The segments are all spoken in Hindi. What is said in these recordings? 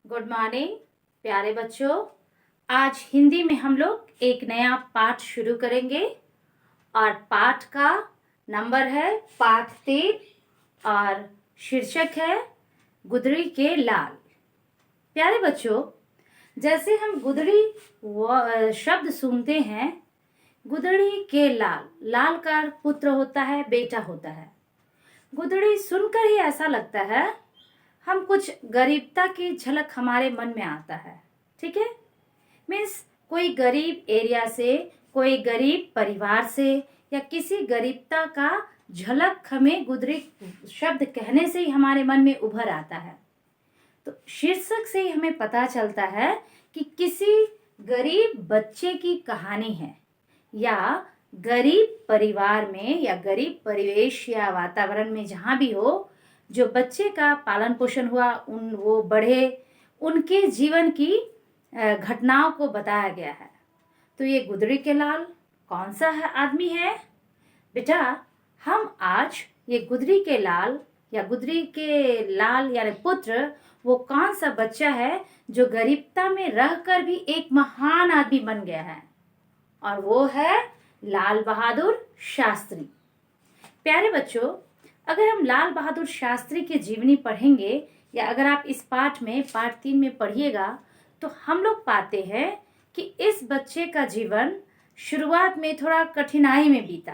गुड मॉर्निंग प्यारे बच्चों। आज हिंदी में हम लोग एक नया पाठ शुरू करेंगे और पाठ का नंबर है पाठ 3 और शीर्षक है गुदड़ी के लाल। प्यारे बच्चों, जैसे हम गुदड़ी शब्द सुनते हैं, गुदड़ी के लाल, लाल का पुत्र होता है, बेटा होता है। गुदड़ी सुनकर ही ऐसा लगता है हम कुछ गरीबता की झलक हमारे मन में आता है। ठीक है, मीन्स कोई गरीब एरिया से, कोई गरीब परिवार से या किसी गरीबता का झलक हमें गुदड़ी शब्द कहने से ही हमारे मन में उभर आता है। तो शीर्षक से ही हमें पता चलता है कि किसी गरीब बच्चे की कहानी है या गरीब परिवार में या गरीब परिवेश या वातावरण में जहां भी हो, जो बच्चे का पालन पोषण हुआ, वो बढ़े, उनके जीवन की घटनाओं को बताया गया है। तो ये गुदड़ी के लाल कौन सा है आदमी है? बेटा, हम आज ये गुदड़ी के लाल या गुदड़ी के लाल यानी पुत्र, वो कौन सा बच्चा है जो गरीबता में रहकर भी एक महान आदमी बन गया है, और वो है लाल बहादुर शास्त्री। प्यारे बच्चों, अगर हम लाल बहादुर शास्त्री की जीवनी पढ़ेंगे या अगर आप इस पाठ 3 में पढ़िएगा, तो हम लोग पाते हैं कि इस बच्चे का जीवन शुरुआत में थोड़ा कठिनाई में बीता।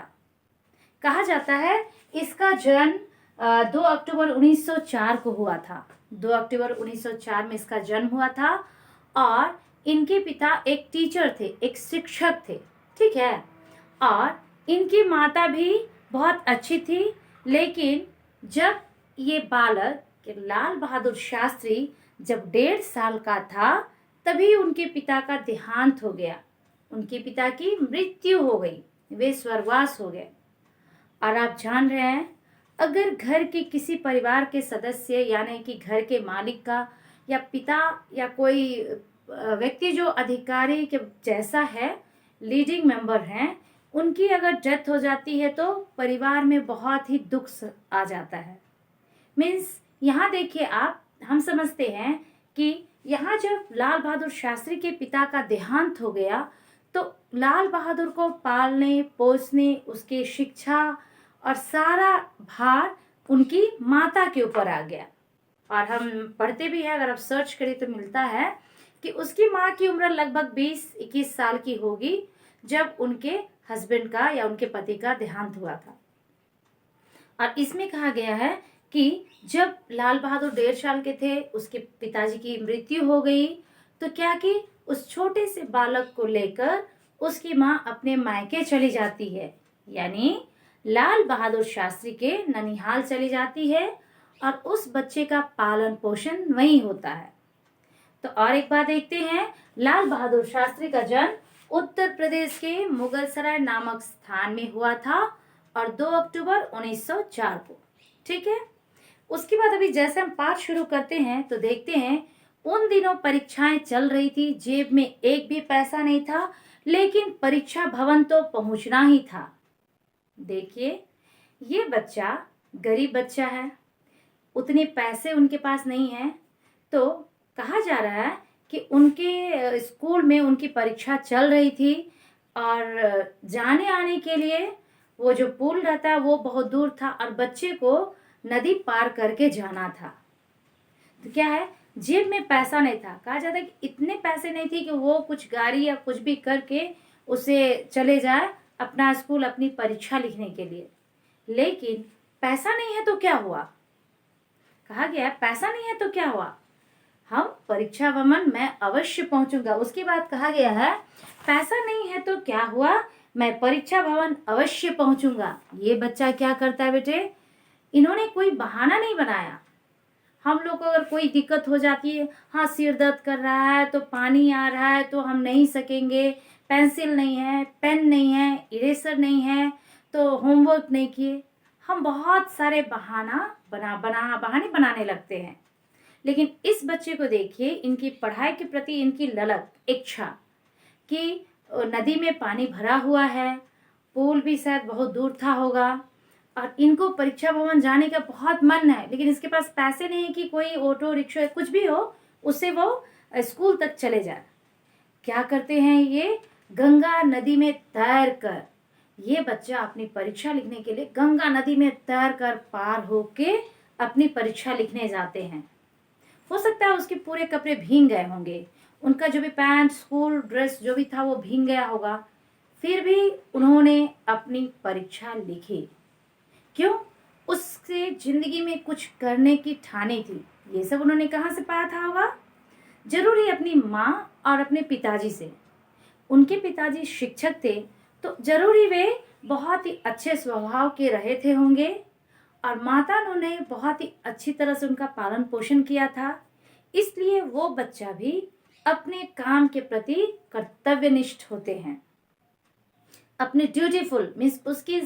कहा जाता है इसका जन्म 2 अक्टूबर 1904 को हुआ था। 2 अक्टूबर 1904 में इसका जन्म हुआ था और इनके पिता एक टीचर थे, एक शिक्षक थे। ठीक है, और इनकी माता भी बहुत अच्छी थी। लेकिन जब ये बालक लाल बहादुर शास्त्री जब 1.5 साल का था, तभी उनके पिता का देहांत हो गया, उनके पिता की मृत्यु हो गई, वे स्वर्गवास हो गए। और आप जान रहे हैं, अगर घर के किसी परिवार के सदस्य यानी कि घर के मालिक का या पिता या कोई व्यक्ति जो अधिकारी के जैसा है, लीडिंग मेंबर हैं, उनकी अगर डेथ हो जाती है तो परिवार में बहुत ही दुख आ जाता है। मीन्स यहाँ देखिए आप, हम समझते हैं कि यहाँ जब लाल बहादुर शास्त्री के पिता का देहांत हो गया, तो लाल बहादुर को पालने पोसने, उसके शिक्षा और सारा भार उनकी माता के ऊपर आ गया। और हम पढ़ते भी हैं, अगर आप सर्च करें तो मिलता है कि उसकी माँ की उम्र लगभग 20-21 साल की होगी जब उनके हस्बैंड का या उनके पति का देहांत हुआ था। और इसमें कहा गया है कि जब लाल बहादुर 1.5 साल के थे, उसके पिताजी की मृत्यु हो गई, तो क्या कि उस छोटे से बालक को लेकर उसकी माँ अपने मायके चली जाती है, यानी लाल बहादुर शास्त्री के ननिहाल चली जाती है और उस बच्चे का पालन पोषण वहीं होता है। तो और एक बात देखते हैं, लाल बहादुर शास्त्री का जन्म उत्तर प्रदेश के मुगलसराय नामक स्थान में हुआ था और 2 अक्टूबर 1904 को। ठीक है, उसके बाद अभी जैसे हम पाठ शुरू करते हैं तो देखते हैं उन दिनों परीक्षाएं चल रही थी, जेब में एक भी पैसा नहीं था, लेकिन परीक्षा भवन तो पहुंचना ही था। देखिए, ये बच्चा गरीब बच्चा है, उतने पैसे उनके पास नहीं है। तो कहा जा रहा है कि उनके स्कूल में उनकी परीक्षा चल रही थी और जाने आने के लिए वो जो पुल रहता है वो बहुत दूर था और बच्चे को नदी पार करके जाना था। तो क्या है, जेब में पैसा नहीं था। कहा जाता है कि इतने पैसे नहीं थे कि वो कुछ गाड़ी या कुछ भी करके उसे चले जाए अपना स्कूल, अपनी परीक्षा लिखने के लिए। लेकिन पैसा नहीं है तो क्या हुआ? कहा गया पैसा नहीं है तो क्या हुआ, हम परीक्षा भवन मैं अवश्य पहुंचूंगा। उसके बाद कहा गया है पैसा नहीं है तो क्या हुआ, मैं परीक्षा भवन अवश्य पहुंचूंगा। ये बच्चा क्या करता है बेटे, इन्होंने कोई बहाना नहीं बनाया। हम लोग को अगर कोई दिक्कत हो जाती है, हाँ सिर दर्द कर रहा है तो पानी आ रहा है तो हम नहीं सकेंगे, पेंसिल नहीं है, पेन नहीं है, इरेजर नहीं है, तो होमवर्क नहीं किए, हम बहुत सारे बहाने बनाने लगते हैं। लेकिन इस बच्चे को देखिए, इनकी पढ़ाई के प्रति इनकी ललक, इच्छा कि नदी में पानी भरा हुआ है, पुल भी शायद बहुत दूर था होगा और इनको परीक्षा भवन जाने का बहुत मन है, लेकिन इसके पास पैसे नहीं है कि कोई ऑटो रिक्शा कुछ भी हो उससे वो स्कूल तक चले जाए। क्या करते हैं ये, गंगा नदी में तैर कर, ये बच्चा अपनी परीक्षा लिखने के लिए गंगा नदी में तैर कर पार होके अपनी परीक्षा लिखने जाते हैं। हो सकता है उसके पूरे कपड़े भीग गए होंगे, उनका जो भी पैंट स्कूल ड्रेस जो भी था वो भीग गया होगा, फिर भी उन्होंने अपनी परीक्षा लिखी। क्यों? उससे जिंदगी में कुछ करने की ठानी थी। ये सब उन्होंने कहाँ से पाया था होगा? जरूरी अपनी माँ और अपने पिताजी से। उनके पिताजी शिक्षक थे तो जरूरी वे बहुत ही अच्छे स्वभाव के रहे थे होंगे, और माता ने उन्हें बहुत ही अच्छी तरह से उनका पालन पोषण किया था। इसलिए वो बच्चा भी अपने काम के प्रति कर्तव्यनिष्ठ होते हैं, अपने ड्यूटीफुल मीन्स उसकी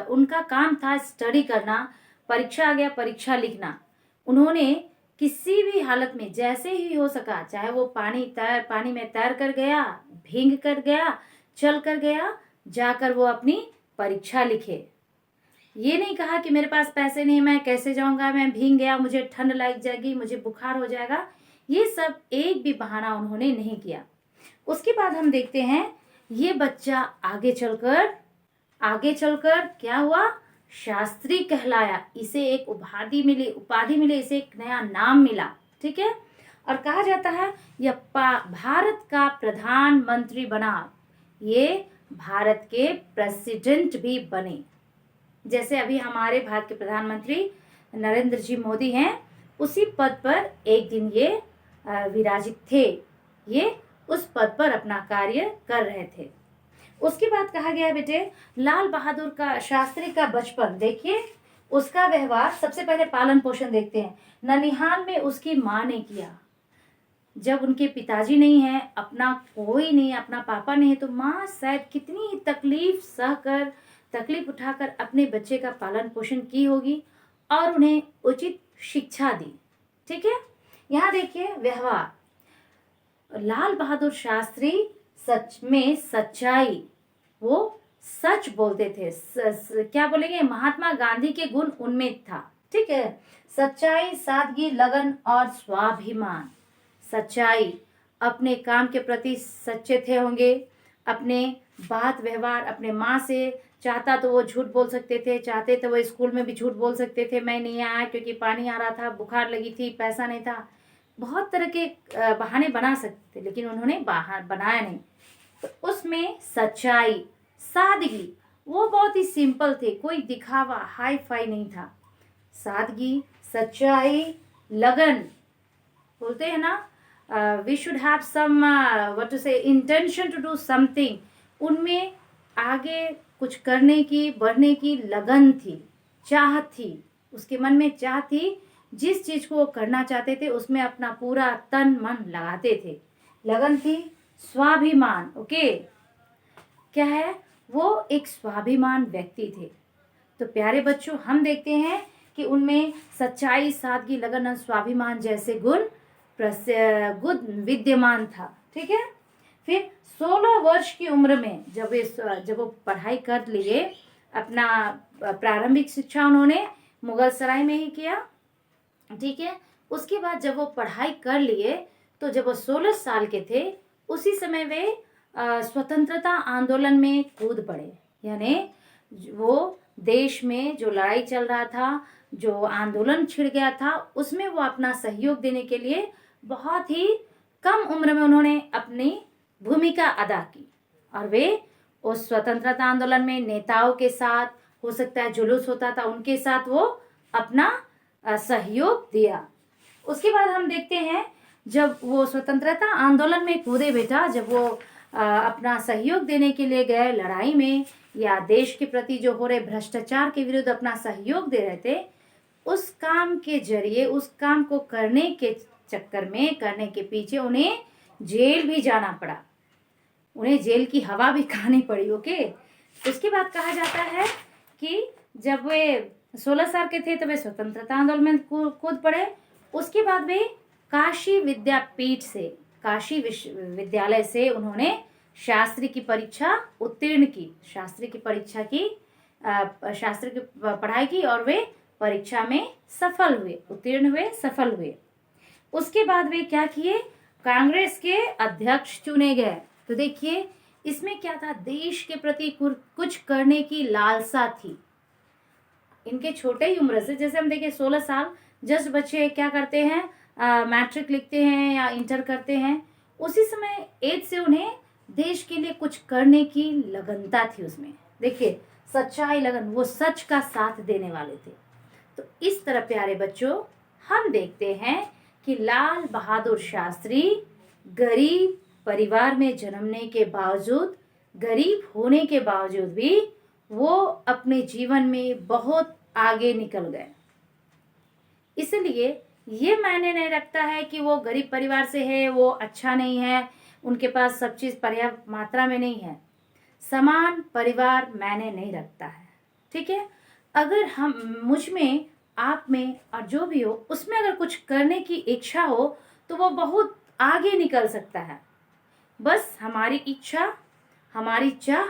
उनका काम था स्टडी करना, परीक्षा आ गया परीक्षा लिखना। उन्होंने किसी भी हालत में जैसे ही हो सका, चाहे वो पानी में तैर कर गया, भीग कर गया, चल कर गया, जाकर वो अपनी परीक्षा लिखे। ये नहीं कहा कि मेरे पास पैसे नहीं, मैं कैसे जाऊंगा, मैं भीग गया, मुझे ठंड लग जाएगी, मुझे बुखार हो जाएगा। ये सब एक भी बहाना उन्होंने नहीं किया। उसके बाद हम देखते हैं ये बच्चा आगे चलकर क्या हुआ, शास्त्री कहलाया। इसे एक उपाधि मिली, इसे एक नया नाम मिला। ठीक है, और कहा जाता है यह भारत का प्रधानमंत्री बना, ये भारत के प्रेसिडेंट भी बने। जैसे अभी हमारे भारत के प्रधानमंत्री नरेंद्र जी मोदी हैं, उसी पद पर एक दिन ये विराजित थे, ये उस पद पर अपना कार्य कर रहे थे। उसके बाद कहा गया बेटे लाल बहादुर का शास्त्री का बचपन देखिए, उसका व्यवहार। सबसे पहले पालन पोषण देखते हैं। ननिहाल में उसकी माँ ने किया। जब उनके पिताजी नहीं है, अपना कोई नहीं, अपना पापा नहीं है, तो माँ शायद कितनी ही तकलीफ उठाकर अपने बच्चे का पालन पोषण की होगी और उन्हें उचित शिक्षा दी। ठीक है, यहाँ देखिए व्यवहार। लाल बहादुर शास्त्री सच में सच्चाई, वो सच बोलते थे। क्या बोलेंगे, महात्मा गांधी के गुण उनमें था। ठीक है, सच्चाई, सादगी, लगन और स्वाभिमान। सच्चाई, अपने काम के प्रति सच्चे थे होंगे, अपने बात व्यवहार, अपने माँ से चाहता तो वो झूठ बोल सकते थे, चाहते तो वो स्कूल में भी झूठ बोल सकते थे, मैं नहीं आया क्योंकि पानी आ रहा था, बुखार लगी थी, पैसा नहीं था, बहुत तरह के बहाने बना सकते थे, लेकिन उन्होंने बनाया नहीं। तो उसमें सच्चाई, सादगी, वो बहुत ही सिंपल थे, कोई दिखावा हाई फाई नहीं था। सादगी, सच्चाई, लगन, बोलते हैं ना we should have some what to say intention to do something. उनमें आगे कुछ करने की, बढ़ने की लगन थी, चाह थी, उसके मन में चाह थी। जिस चीज को वो करना चाहते थे उसमें अपना पूरा तन मन लगाते थे, लगन थी। स्वाभिमान, ओके, क्या है, वो एक स्वाभिमान व्यक्ति थे। तो प्यारे बच्चों, हम देखते हैं कि उनमें सच्चाई, सादगी, लगन और स्वाभिमान जैसे गुण विद्यमान था। ठीक है, फिर 16 वर्ष की उम्र में जब वो पढ़ाई कर लिए, अपना प्रारंभिक शिक्षा उन्होंने मुगल सराय में ही किया। ठीक है, उसके बाद जब वो पढ़ाई कर लिए तो जब वो 16 साल के थे, उसी समय वे स्वतंत्रता आंदोलन में कूद पड़े। यानी वो देश में जो लड़ाई चल रहा था, जो आंदोलन छिड़ गया था, उसमें वो अपना सहयोग देने के लिए बहुत ही कम उम्र में उन्होंने अपनी भूमिका अदा की, और वे उस स्वतंत्रता आंदोलन में नेताओं के साथ, हो सकता है जुलूस होता था, उनके साथ वो अपना सहयोग दिया। उसके बाद हम देखते हैं जब वो स्वतंत्रता आंदोलन में कूदे बेटा, जब वो अपना सहयोग देने के लिए गए लड़ाई में, या देश के प्रति जो हो रहे भ्रष्टाचार के विरुद्ध अपना सहयोग दे रहे थे, उस काम के जरिए, उस काम को करने के चक्कर में, करने के पीछे उन्हें जेल भी जाना पड़ा, उन्हें जेल की हवा भी खानी पड़ी। ओके, उसके बाद कहा जाता है कि जब वे 16 साल के थे तो वे स्वतंत्रता आंदोलन में कूद पड़े। उसके बाद वे काशी विद्यापीठ से, काशी विश्वविद्यालय से उन्होंने शास्त्री की परीक्षा उत्तीर्ण की, शास्त्री की पढ़ाई की, और वे परीक्षा में सफल हुए, उत्तीर्ण हुए, सफल हुए। उसके बाद वे क्या किए, कांग्रेस के अध्यक्ष चुने गए। तो देखिए इसमें क्या था, देश के प्रति कुछ करने की लालसा थी। इनके छोटे ही उम्र से, जैसे हम देखें 16 साल जस्ट बच्चे क्या करते हैं, मैट्रिक लिखते हैं या इंटर करते हैं, उसी समय एज से उन्हें देश के लिए कुछ करने की लगनता थी उसमें। देखिए सच्चाई, लगन, वो सच का साथ देने वाले थे। तो इस तरह प्यारे बच्चों हम देखते हैं कि लाल बहादुर शास्त्री गरीब परिवार में जन्मने के बावजूद, गरीब होने के बावजूद भी वो अपने जीवन में बहुत आगे निकल गए। इसलिए ये मायने नहीं रखता है कि वो गरीब परिवार से है, वो अच्छा नहीं है, उनके पास सब चीज पर्याप्त मात्रा में नहीं है। समान परिवार मायने नहीं रखता है, ठीक है। अगर हम, मुझ में, आप में और जो भी हो उसमें अगर कुछ करने की इच्छा हो तो वो बहुत आगे निकल सकता है। बस हमारी इच्छा, हमारी चाह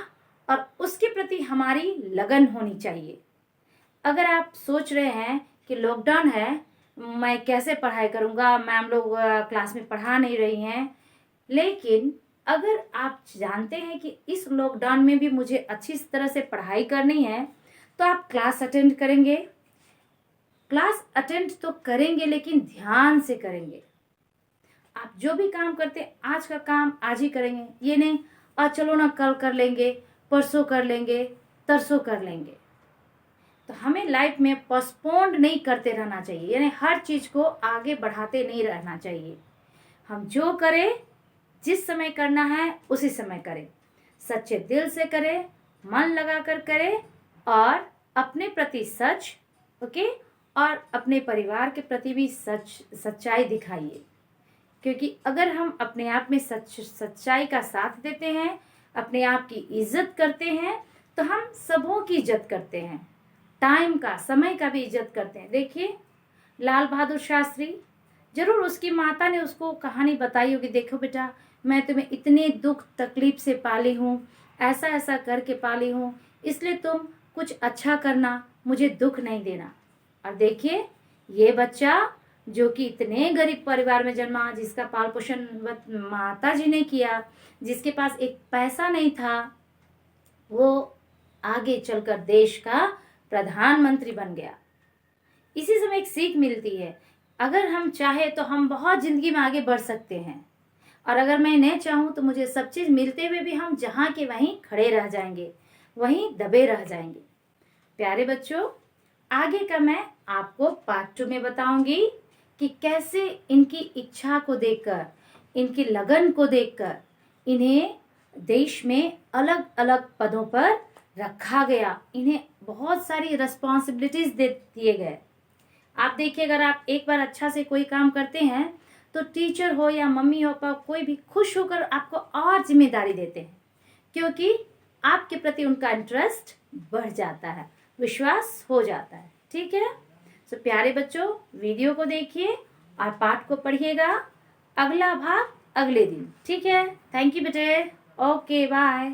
और उसके प्रति हमारी लगन होनी चाहिए। अगर आप सोच रहे हैं कि लॉकडाउन है, मैं कैसे पढ़ाई करूंगा, मैम लोग क्लास में पढ़ा नहीं रही हैं, लेकिन अगर आप जानते हैं कि इस लॉकडाउन में भी मुझे अच्छी तरह से पढ़ाई करनी है तो आप क्लास अटेंड करेंगे। क्लास अटेंड तो करेंगे लेकिन ध्यान से करेंगे। आप जो भी काम करते हैं आज का काम आज ही करेंगे, ये नहीं चलो ना कल कर लेंगे, परसों कर लेंगे, तरसों कर लेंगे। तो हमें लाइफ में पोस्टपोन्ड नहीं करते रहना चाहिए, यानी हर चीज को आगे बढ़ाते नहीं रहना चाहिए। हम जो करें, जिस समय करना है उसी समय करें, सच्चे दिल से करें, मन लगाकर करें और अपने प्रति सच, ओके, और अपने परिवार के प्रति भी सच्चाई दिखाइए। क्योंकि अगर हम अपने आप में सच्चाई का साथ देते हैं, अपने आप की इज्जत करते हैं, तो हम सबों की इज्जत करते हैं, टाइम का, समय का भी इज्जत करते हैं। देखिए लाल बहादुर शास्त्री, जरूर उसकी माता ने उसको कहानी बताई होगी, देखो बेटा मैं तुम्हें इतने दुख तकलीफ से पाली हूँ, ऐसा ऐसा करके पाली हूँ, इसलिए तुम कुछ अच्छा करना, मुझे दुख नहीं देना। और देखिए ये बच्चा जो कि इतने गरीब परिवार में जन्मा, जिसका पाल पोषण माता जी ने किया, जिसके पास एक पैसा नहीं था, वो आगे चलकर देश का प्रधानमंत्री बन गया। इसी से हमें एक सीख मिलती है, अगर हम चाहे तो हम बहुत जिंदगी में आगे बढ़ सकते हैं, और अगर मैं नहीं चाहूं तो मुझे सब चीज मिलते हुए भी हम जहां के वहीं खड़े रह जाएंगे, वहीं दबे रह जाएंगे। प्यारे बच्चों, आगे का मैं आपको पार्ट 2 में बताऊंगी कि कैसे इनकी इच्छा को देखकर, इनकी लगन को देखकर इन्हें देश में अलग अलग पदों पर रखा गया, इन्हें बहुत सारी रिस्पॉन्सिबिलिटीज दे दिए गए। आप देखिए अगर आप एक बार अच्छा से कोई काम करते हैं तो टीचर हो या मम्मी हो पापा, कोई भी खुश होकर आपको और जिम्मेदारी देते हैं, क्योंकि आपके प्रति उनका इंटरेस्ट बढ़ जाता है, विश्वास हो जाता है, ठीक है। तो प्यारे बच्चों वीडियो को देखिए और पाठ को पढ़िएगा, अगला भाग अगले दिन, ठीक है। थैंक यू बेटे, ओके बाय।